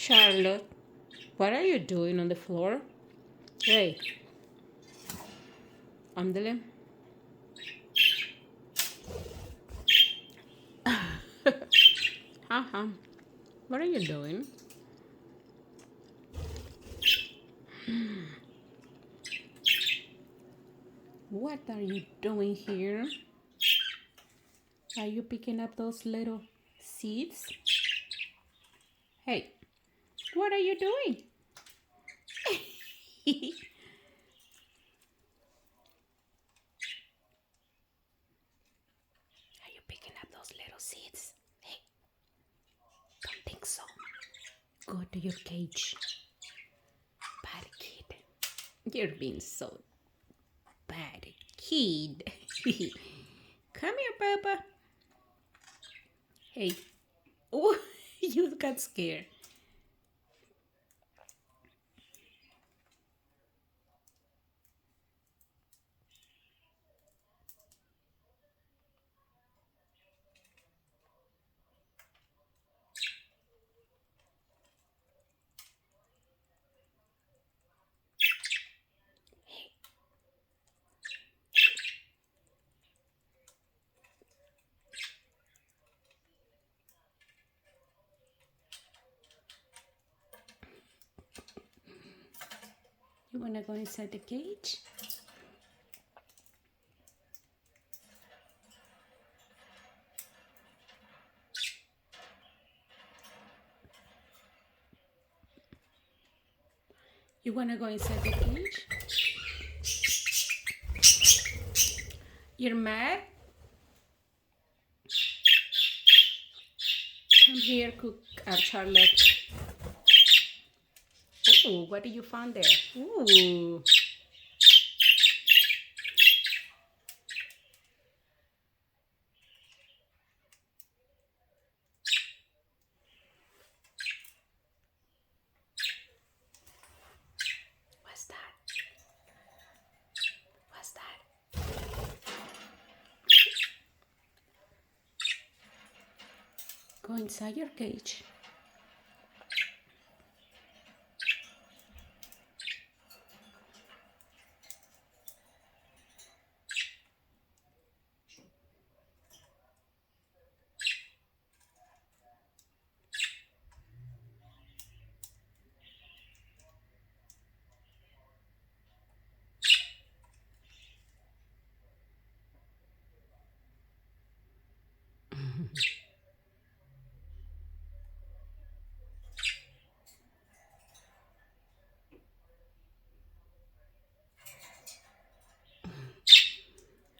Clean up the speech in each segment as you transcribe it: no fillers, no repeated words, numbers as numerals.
Charlotte, what are you doing on the floor? Hey, ándale. Ajá. What are you doing? What are you doing here? Are you picking up those little seeds? Hey, what are you doing? Are you picking up those little seeds? Hey, don't think so. Go to your cage. Bad kid. You're being so bad kid. Come here, Papa. Hey. Oh, you got scared. You wanna go inside the cage? You wanna go inside the cage? You're mad? Come here, Charlotte. Ooh, what do you find there? Ooh. What's that? What's that? Go inside your cage.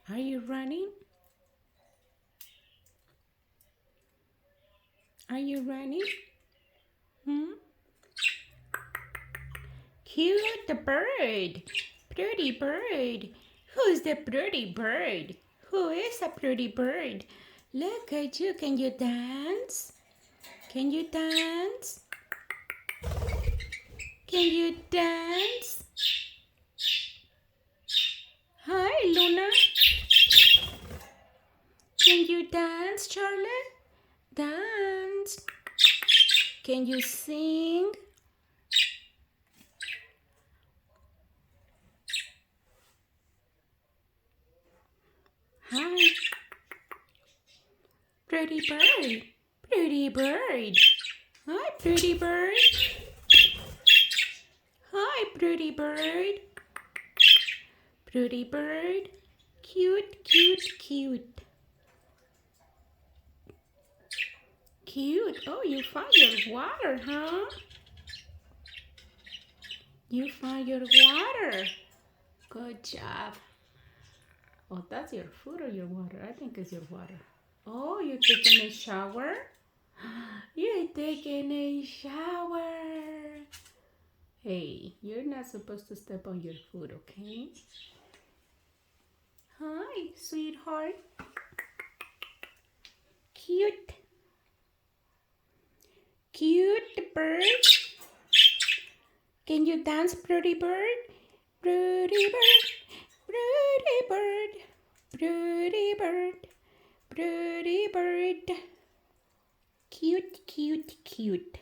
Are you running? Are you running? Cute, the bird. Pretty bird. Who's the pretty bird? Who is a pretty bird? Look at you. Can you dance? Can you dance? Can you dance? Hi, Luna. Can you dance, Charlotte? Dance. Can you sing? Hi. Pretty bird. Pretty bird. Hi, pretty bird. Hi, pretty bird. Pretty bird. Cute, cute, cute. Cute. Oh, you found your water, huh? You found your water. Good job. Oh, that's your food or your water? I think it's your water. Oh, you're taking a shower? You're taking a shower. Hey, you're not supposed to step on your food, okay? Hi, sweetheart. Cute. Cute bird. Can you dance, pretty bird? Pretty bird. Pretty bird. Pretty bird. Pretty bird. Cute, cute, cute.